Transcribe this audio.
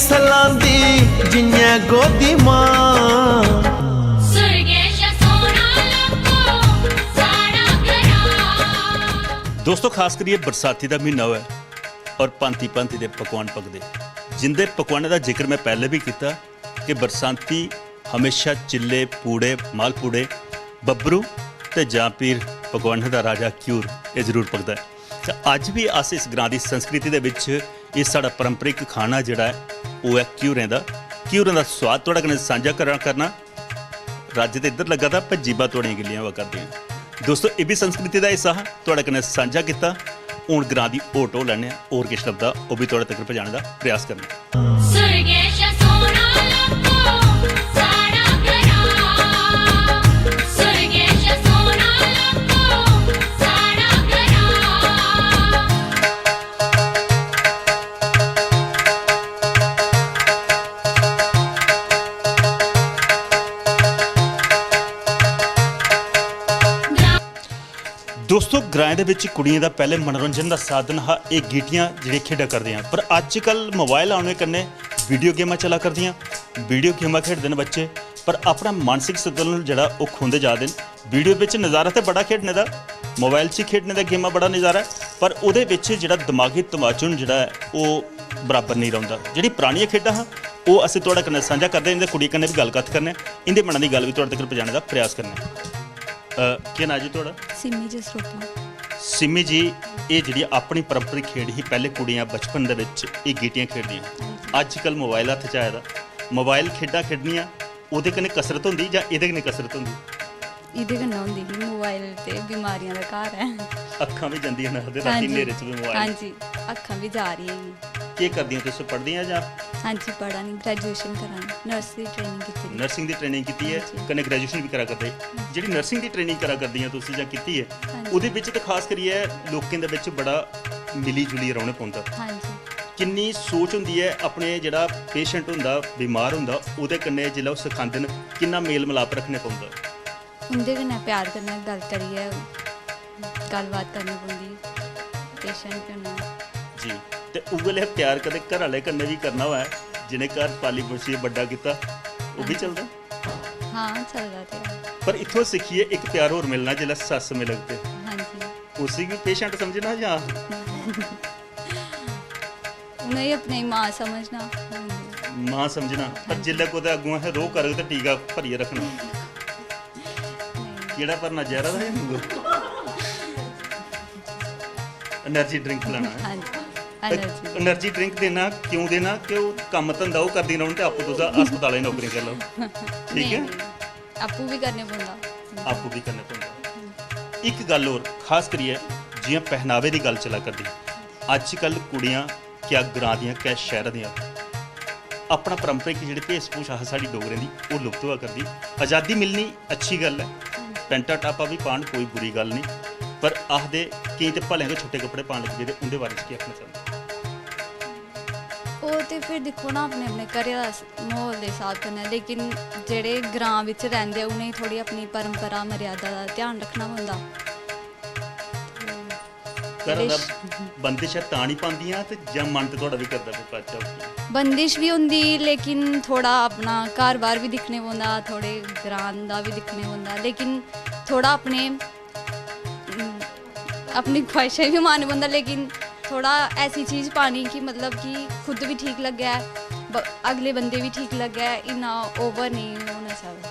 सलांदी जियां गोदी मां। दोस्तों खास करिए बरसाती का महीना है और भांति भांति के पकवान पकते, जिंदे पकवानों का जिक्र मैं पहले भी किया कि बरसाती हमेशा चिल्ले पूड़े मालपूड़े बबरू ते जां पीर पकवानों का राजा घ्यूर ये जरूर पकता है। तो अज भी अस इस ग्रां की संस्कृति के विच ये साड़ा परंपरिक खाना जिहड़ा है वो है घ्यूरें का स्वाद तुहाडे कन्नै सांझा करना। राज्य तो इधर लगा था भज्जी बा तुहाड़ियां गिल्लियां वा करदियां। दोस्तों ये भी संस्कृति का हिस्सा तुहाडे कन्नै सांझा किया। हुण ग्रां दी ओट हो लैने और किश लभदा वो भी तुहाडे तक पहुंचाने का प्रयास करना। दोस्तों ग्रां दे विच कुड़ियां दा पहले मनोरंजन का साधन हा ये गीटियां जिहड़ियां खेडा करदियां, पर अजकल मोबाइल आने कन्नै वीडियो गेमां चला करदियां। वीडियो गेमां खेडदे न बच्चे, पर अपना मानसिक संतुलन जिहड़ा वो खोंदे जा दे न। वीडियो विच नज़ारा तो बड़ा खेडने का, मोबाइल च खेडने का गेमां बड़ा नज़ारा है, पर उहदे विच जिहड़ा दिमागी तमाचुन जिहड़ा है वो बराबर नहीं रहिंदा। जिहड़ी पुरानियां खेडां हा वो असीं तुहाडे कन्नै सांझा करदे, इहदे कुड़ियां कन्नै भी गलबात करने, इहदे मनां दी गल भी तुहाडे तक पहुंचाने का प्रयास करने। क्या नाम जी थोड़ा? सिमी जसरोटा। सिमी जी, ये जी अपनी परंपरिक खेड ही पहले कुड़ियां बचपन दे विच ये गीटियां खेडदियां। अजकल मोबाइल हत्थ च आया दा, मोबाइल खेडां खेडनियां ओहदे कन्नै कसरत होंदी जां इहदे कन्नै कसरत होंदी? इहदे कन्नै होंदी कि मोबाइल ते बीमारियां दा घर है। अक्खां भी जांदियां न राती हनेरे च भी मोबाइल। हाँ जी, अक्खां भी जा रही है। क्या करदियां तुस, पढ़दियां जां? हाँ जी, पढ़ा नहीं, ग्रेजुएशन करा, नर्सरी ट्रेनिंग की। नर्सिंग की ट्रेनिंग की है, कन्नै ग्रेजुएशन भी करा करदे। जिहड़ी नर्सिंग की ट्रेनिंग करा करदियां तुस जां कीती है, ਉਹਦੇ ਵਿੱਚ ਤਾਂ ਖਾਸ ਕਰੀਏ ਲੋਕਾਂ ਦੇ ਵਿੱਚ ਬੜਾ ਮਿਲੀ ਜੁਲੀ ਰਹਿਣਾ ਪੈਂਦਾ। ਹਾਂਜੀ। ਕਿੰਨੀ ਸੋਚ ਹੁੰਦੀ ਹੈ ਆਪਣੇ ਜਿਹੜਾ ਪੇਸ਼ੈਂਟ ਹੁੰਦਾ ਬਿਮਾਰ ਹੁੰਦਾ ਉਹਦੇ ਕੰਨੇ ਜਿਹੜਾ ਉਹ ਸਿਖਾਉਂਦੇ ਨੇ, ਕਿੰਨਾ ਮੇਲ ਮਿਲਾਪ ਰੱਖਣੇ ਪੈਂਦਾ। ਉਹਦੇ ਕन्नै प्यार करना, गल करिए गलबात करनी पौंदी पेशेंट कन्नै जी। ते उगले प्यार कदे घर वाले कन्नै भी करना होए, जिन्हें घर पाली पोसी बड़ा किया वो भी चलदा। हाँ चलदा ते पर इत्थों सीखिए एक प्यार और मिलना जिला सस में लगते। हाँ जी। उसी भी पेशेंट समझना या नहीं अपनी माँ समझना। माँ समझना, पर जिले को अगुआ है रो कर टीका भरिए रखना। केड़ा भरना जहरा है एनर्जी ड्रिंक पिलाना। हाँ जी। एनर्जी ड्रिंक देना क्यों देना कि कम धंधा वो करदी रौन ते आपू तुस हस्पताल नौकरी कर लो। ठीक है, आपू भी करने पौंदा। आपू भी करने पौंदा। एक गल और खास करिए जियां पहनावे की गल चला करदी, अजकल कुड़ियां क्या ग्रां दियां क्या शहर दियां अपना परंपरिक जिहड़ी भेषभूषा है साडी डोगरें दी वो लुप्त होआ करदी। आज़ादी मिलनी अच्छी गल है, पैंटा टापा भी पान कोई बुरी गल नहीं, पर आखदे केईं ते भलेआं गै छोटे कपड़े पान लग पेदे, उंदे बारे च केह् आखना चाहुंदे? वो तो फिर देखो ना अपने अपने घरै दा माहौल के हिसाब कन्नै, लेकिन जेह्ड़े ग्रां बिच रैंह्दे उ'नेंगी थोड़ी अपनी परंपरा मर्यादा का ध्यान रखना पौंदा। घरा दा बंदिश तां नहीं पांदियां ते जां मन ते तुहाडा भी करदा कोई पाचा? बंदिश भी होंदी, लेकिन थोड़ा अपना घर बार भी दिक्खने पौंदा, थोड़े ग्रां दा भी दिक्खने पौंदा, लेकिन थोड़ा अपनी ख्वाहिशें भी मारने पौंदा, लेकिन थोड़ा ऐसी चीज़ पानी कि मतलब कि खुद भी ठीक लगे, अगले बंदे भी ठीक लगे, इन्ना ओवर नहीं होना चाहिए।